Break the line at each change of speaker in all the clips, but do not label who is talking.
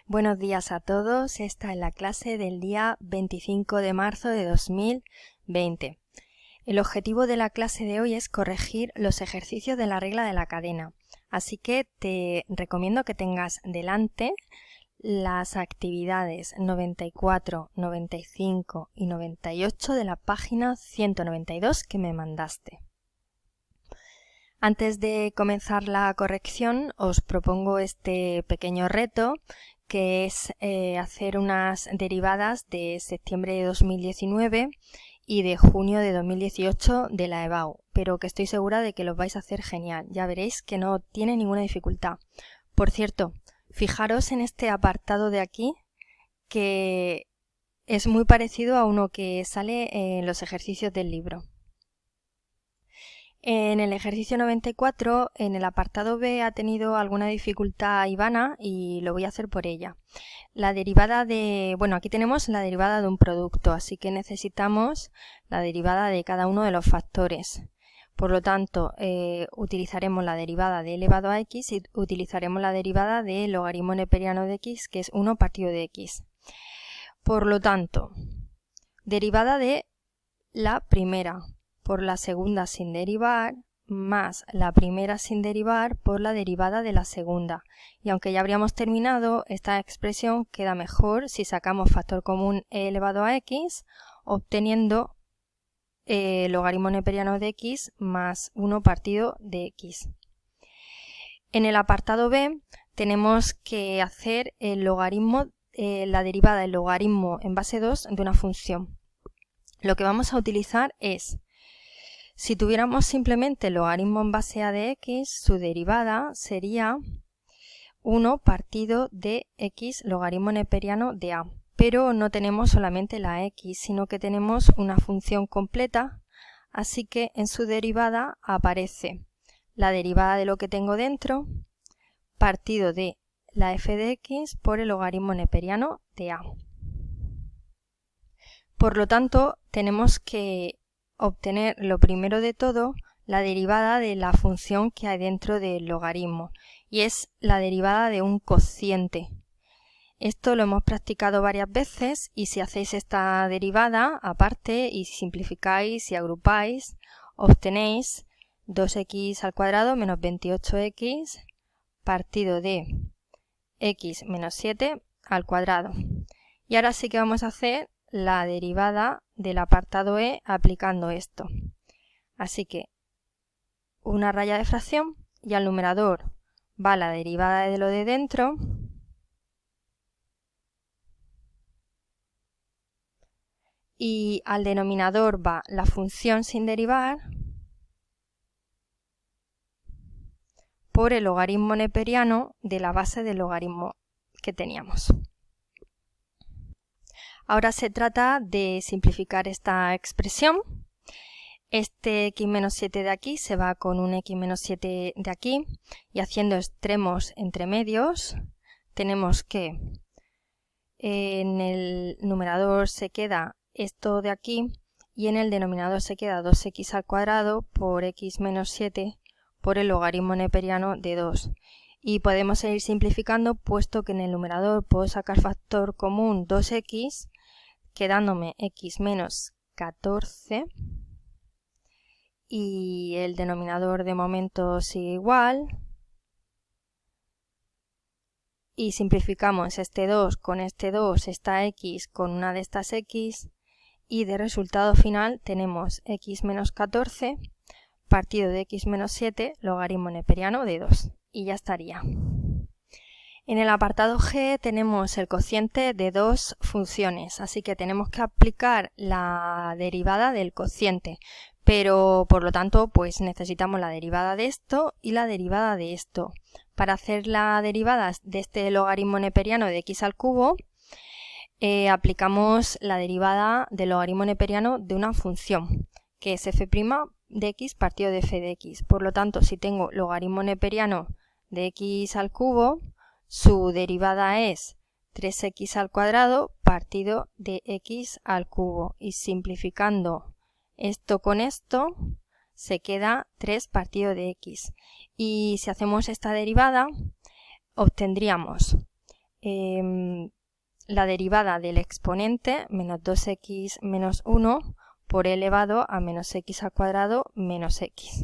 Buenos días a todos, esta es la clase del día 25 de marzo de 2020. El objetivo de la clase de hoy es corregir los ejercicios de la regla de la cadena, así que te recomiendo que tengas delante las actividades 94, 95 y 98 de la página 192 que me mandaste. Antes de comenzar la corrección, os propongo este pequeño reto, que es hacer unas derivadas de septiembre de 2019 y de junio de 2018 de la EBAU, pero que estoy segura de que los vais a hacer genial. Ya veréis que no tiene ninguna dificultad. Por cierto, fijaros en este apartado de aquí, que es muy parecido a uno que sale en los ejercicios del libro. En el ejercicio 94, en el apartado B ha tenido alguna dificultad Ivana y lo voy a hacer por ella. La derivada de, aquí tenemos la derivada de un producto, así que necesitamos la derivada de cada uno de los factores. Por lo tanto, utilizaremos la derivada de elevado a x y utilizaremos la derivada del logaritmo neperiano de x, que es 1 partido de x. Por lo tanto, derivada de la primera por la segunda sin derivar, más la primera sin derivar por la derivada de la segunda. Y aunque ya habríamos terminado, esta expresión queda mejor si sacamos factor común e elevado a x, obteniendo logaritmo neperiano de x más 1 partido de x. En el apartado B tenemos que hacer el logaritmo, la derivada del logaritmo en base 2 de una función. Lo que vamos a utilizar es, si tuviéramos simplemente el logaritmo en base a de x, su derivada sería 1 partido de x logaritmo neperiano de a. Pero no tenemos solamente la x, sino que tenemos una función completa, así que en su derivada aparece la derivada de lo que tengo dentro, partido de la f de x por el logaritmo neperiano de a. Por lo tanto, tenemos que obtener lo primero de todo la derivada de la función que hay dentro del logaritmo, y es la derivada de un cociente. Esto lo hemos practicado varias veces y si hacéis esta derivada aparte y simplificáis y agrupáis, obtenéis 2x al cuadrado menos 28x partido de x menos 7 al cuadrado. Y ahora sí que vamos a hacer la derivada del apartado E aplicando esto. Así que una raya de fracción y al numerador va la derivada de lo de dentro y al denominador va la función sin derivar por el logaritmo neperiano de la base del logaritmo que teníamos. Ahora se trata de simplificar esta expresión. Este x menos 7 de aquí se va con un x menos 7 de aquí y haciendo extremos entre medios tenemos que en el numerador se queda esto de aquí y en el denominador se queda 2x al cuadrado por x menos 7 por el logaritmo neperiano de 2. Y podemos seguir simplificando puesto que en el numerador puedo sacar factor común 2x, quedándome x menos 14 y el denominador de momento sigue igual. Y simplificamos este 2 con este 2, esta x con una de estas x y de resultado final tenemos x menos 14 partido de x menos 7 logaritmo neperiano de 2 y ya estaría. En el apartado G tenemos el cociente de dos funciones, así que tenemos que aplicar la derivada del cociente, pero por lo tanto pues necesitamos la derivada de esto y la derivada de esto. Para hacer la derivada de este logaritmo neperiano de x al cubo, aplicamos la derivada del logaritmo neperiano de una función, que es f' de x partido de f de x. Por lo tanto, si tengo logaritmo neperiano de x al cubo, su derivada es 3x al cuadrado partido de x al cubo. Y simplificando esto con esto, se queda 3 partido de x. Y si hacemos esta derivada, obtendríamos la derivada del exponente menos 2x menos 1 por e elevado a menos x al cuadrado menos x.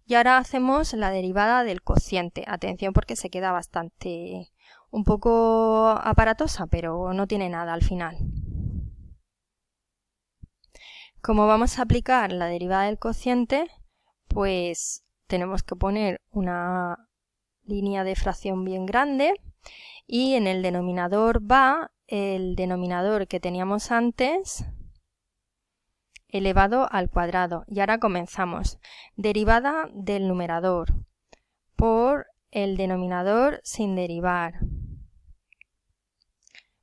Y ahora hacemos la derivada del cociente. Atención porque se queda bastante, un poco aparatosa, pero no tiene nada al final. Como vamos a aplicar la derivada del cociente, pues tenemos que poner una línea de fracción bien grande y en el denominador va el denominador que teníamos antes elevado al cuadrado. Y ahora comenzamos. Derivada del numerador por el denominador sin derivar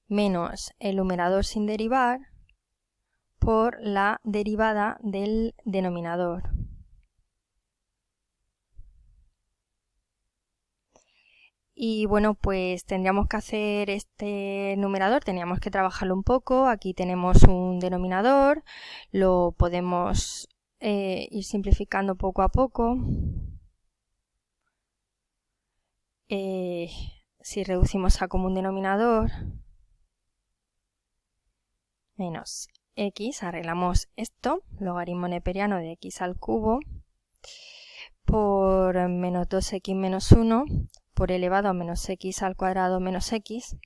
menos el numerador sin derivar por la derivada del denominador. Y bueno, pues tendríamos que hacer este numerador, teníamos que trabajarlo un poco. Aquí tenemos un denominador, lo podemos ir simplificando poco a poco. Si reducimos a común denominador, menos x, arreglamos esto, logaritmo neperiano de x al cubo, por menos 2x menos 1, por elevado a menos x al cuadrado menos x.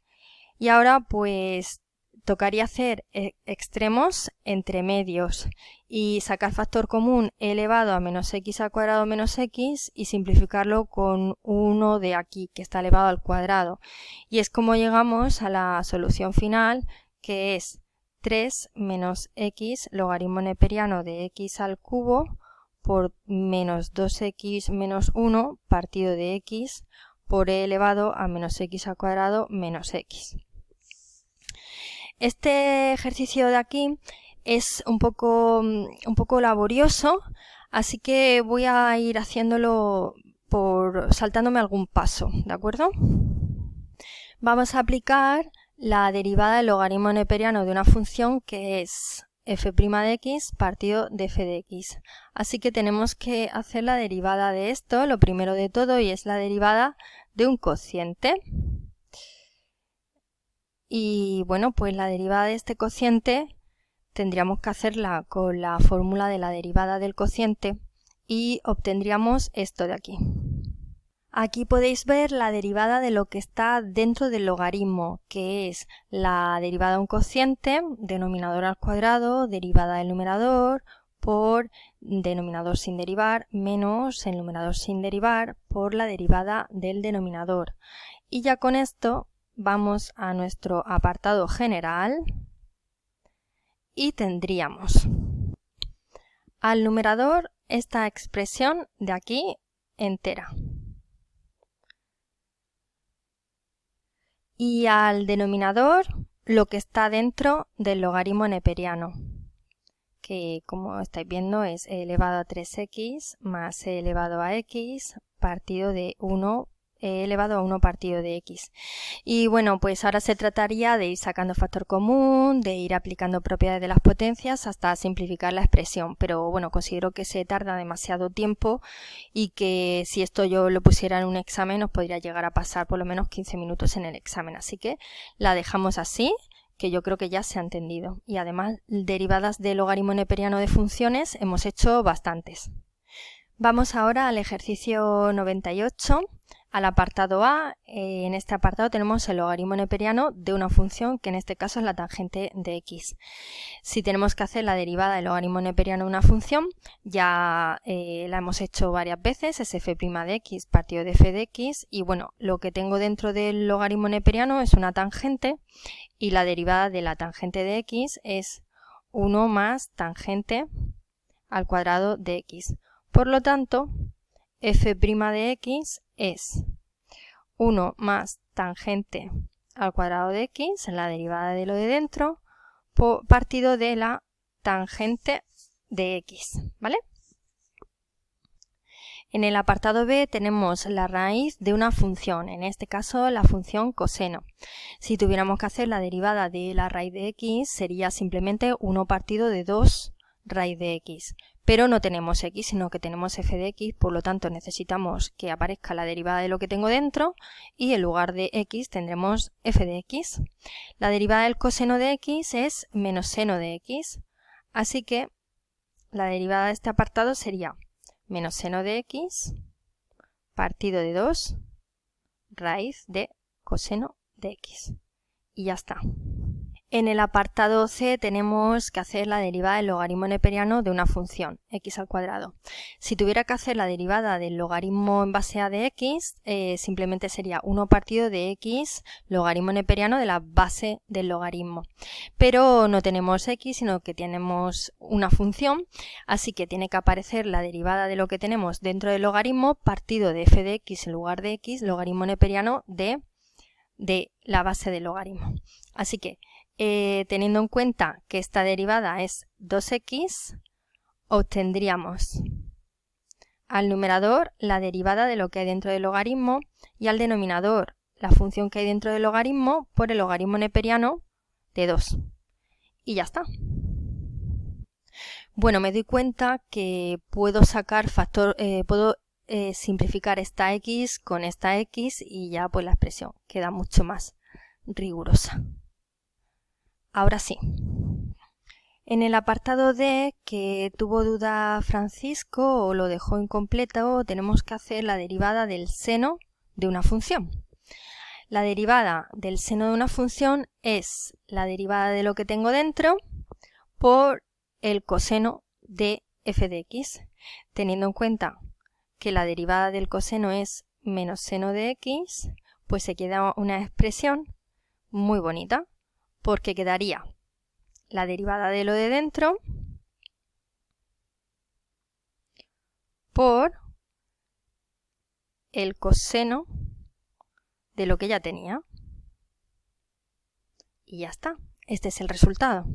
Y ahora pues tocaría hacer extremos entre medios y sacar factor común e elevado a menos x al cuadrado menos x y simplificarlo con 1 de aquí que está elevado al cuadrado. Y es como llegamos a la solución final, que es 3 menos x logaritmo neperiano de x al cubo por menos 2x menos 1 partido de x por e elevado a menos x al cuadrado menos x. Este ejercicio de aquí es un poco laborioso, así que voy a ir haciéndolo saltándome algún paso, ¿de acuerdo? Vamos a aplicar la derivada del logaritmo neperiano de una función que es f' de x partido de f de x. Así que tenemos que hacer la derivada de esto, lo primero de todo, y es la derivada de un cociente. Y bueno, pues la derivada de este cociente tendríamos que hacerla con la fórmula de la derivada del cociente y obtendríamos esto de aquí. Aquí podéis ver la derivada de lo que está dentro del logaritmo, que es la derivada de un cociente, denominador al cuadrado, derivada del numerador, por denominador sin derivar, menos el numerador sin derivar por la derivada del denominador. Y ya con esto vamos a nuestro apartado general y tendríamos al numerador esta expresión de aquí entera. Y al denominador lo que está dentro del logaritmo neperiano, que como estáis viendo es e elevado a 3x más e elevado a x partido de 1 e elevado a 1 partido de x. Y bueno, pues ahora se trataría de ir sacando factor común, de ir aplicando propiedades de las potencias hasta simplificar la expresión, pero bueno, considero que se tarda demasiado tiempo y que si esto yo lo pusiera en un examen os podría llegar a pasar por lo menos 15 minutos en el examen, así que la dejamos así, que yo creo que ya se ha entendido. Y además, derivadas del logaritmo neperiano de funciones hemos hecho bastantes. Vamos ahora al ejercicio 98, al apartado A. En este apartado tenemos el logaritmo neperiano de una función que en este caso es la tangente de x. Si tenemos que hacer la derivada del logaritmo neperiano de una función, ya la hemos hecho varias veces, es f' de x partido de f de x, y bueno, lo que tengo dentro del logaritmo neperiano es una tangente, y la derivada de la tangente de x es 1 más tangente al cuadrado de x. Por lo tanto, f' de x es 1 más tangente al cuadrado de x, la derivada de lo de dentro, partido de la tangente de x, ¿vale? En el apartado B tenemos la raíz de una función, en este caso la función coseno. Si tuviéramos que hacer la derivada de la raíz de x, sería simplemente 1 partido de 2 raíz de x. pero no tenemos x, sino que tenemos f de x, por lo tanto necesitamos que aparezca la derivada de lo que tengo dentro y en lugar de x tendremos f de x. La derivada del coseno de x es menos seno de x, así que la derivada de este apartado sería menos seno de x partido de 2 raíz de coseno de x. Y ya está. En el apartado C tenemos que hacer la derivada del logaritmo neperiano de una función, x al cuadrado. Si tuviera que hacer la derivada del logaritmo en base a de x, simplemente sería 1 partido de x logaritmo neperiano de la base del logaritmo. Pero no tenemos x, sino que tenemos una función, así que tiene que aparecer la derivada de lo que tenemos dentro del logaritmo partido de f de x en lugar de x, logaritmo neperiano de la base del logaritmo. Así que teniendo en cuenta que esta derivada es 2x, obtendríamos al numerador la derivada de lo que hay dentro del logaritmo y al denominador la función que hay dentro del logaritmo por el logaritmo neperiano de 2. Y ya está. Bueno, me doy cuenta que puedo sacar simplificar esta x con esta x y ya pues la expresión queda mucho más rigurosa. Ahora sí, en el apartado D, que tuvo duda Francisco o lo dejó incompleto, tenemos que hacer la derivada del seno de una función. La derivada del seno de una función es la derivada de lo que tengo dentro por el coseno de f de x, teniendo en cuenta que la derivada del coseno es menos seno de x, pues se queda una expresión muy bonita, porque quedaría la derivada de lo de dentro por el coseno de lo que ya tenía. Y ya está. Este es el resultado.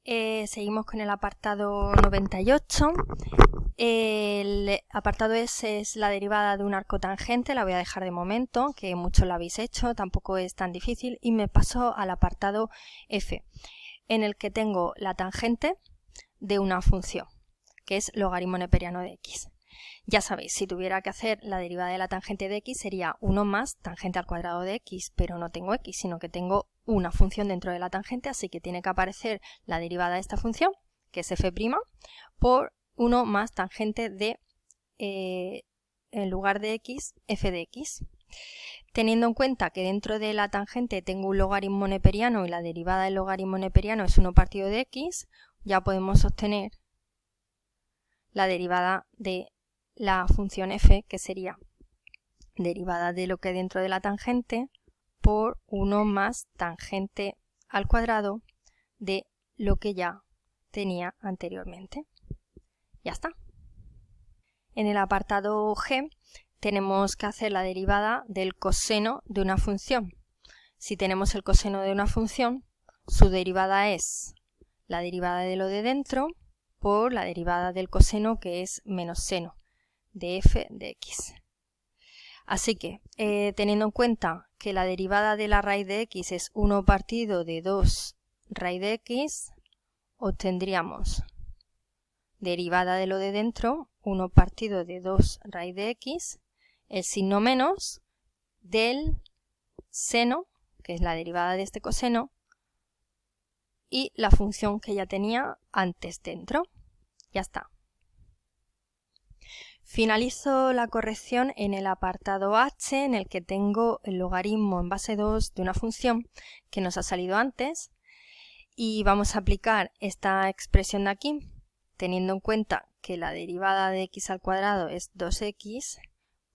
Seguimos con el apartado 98. El apartado S es la derivada de un arco tangente, la voy a dejar de momento, que muchos lo habéis hecho, tampoco es tan difícil, y me paso al apartado F, en el que tengo la tangente de una función, que es logaritmo neperiano de x. Ya sabéis, si tuviera que hacer la derivada de la tangente de x sería 1 más tangente al cuadrado de x, pero no tengo x, sino que tengo una función dentro de la tangente, así que tiene que aparecer la derivada de esta función, que es f', por 1 más tangente de, en lugar de x, f de x. Teniendo en cuenta que dentro de la tangente tengo un logaritmo neperiano y la derivada del logaritmo neperiano es 1 partido de x, ya podemos obtener la derivada de la función f, que sería derivada de lo que hay dentro de la tangente por 1 más tangente al cuadrado de lo que ya tenía anteriormente. Ya está. En el apartado G tenemos que hacer la derivada del coseno de una función. Si tenemos el coseno de una función, su derivada es la derivada de lo de dentro por la derivada del coseno, que es menos seno de f de x. Así que, teniendo en cuenta que la derivada de la raíz de x es 1 partido de 2 raíz de x, obtendríamos derivada de lo de dentro, 1 partido de 2 raíz de x, el signo menos del seno, que es la derivada de este coseno, y la función que ya tenía antes dentro. Ya está. Finalizo la corrección en el apartado H, en el que tengo el logaritmo en base 2 de una función que nos ha salido antes, y vamos a aplicar esta expresión de aquí, teniendo en cuenta que la derivada de x al cuadrado es 2x,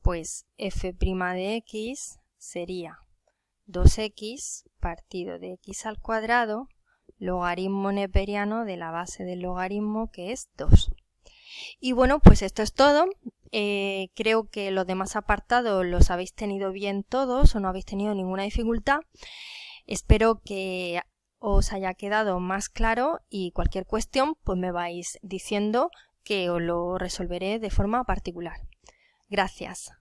pues f' de x sería 2x partido de x al cuadrado, logaritmo neperiano de la base del logaritmo, que es 2. Y bueno, pues esto es todo. Creo que los demás apartados los habéis tenido bien todos o no habéis tenido ninguna dificultad. Espero que os haya quedado más claro y cualquier cuestión pues me vais diciendo que os lo resolveré de forma particular. Gracias.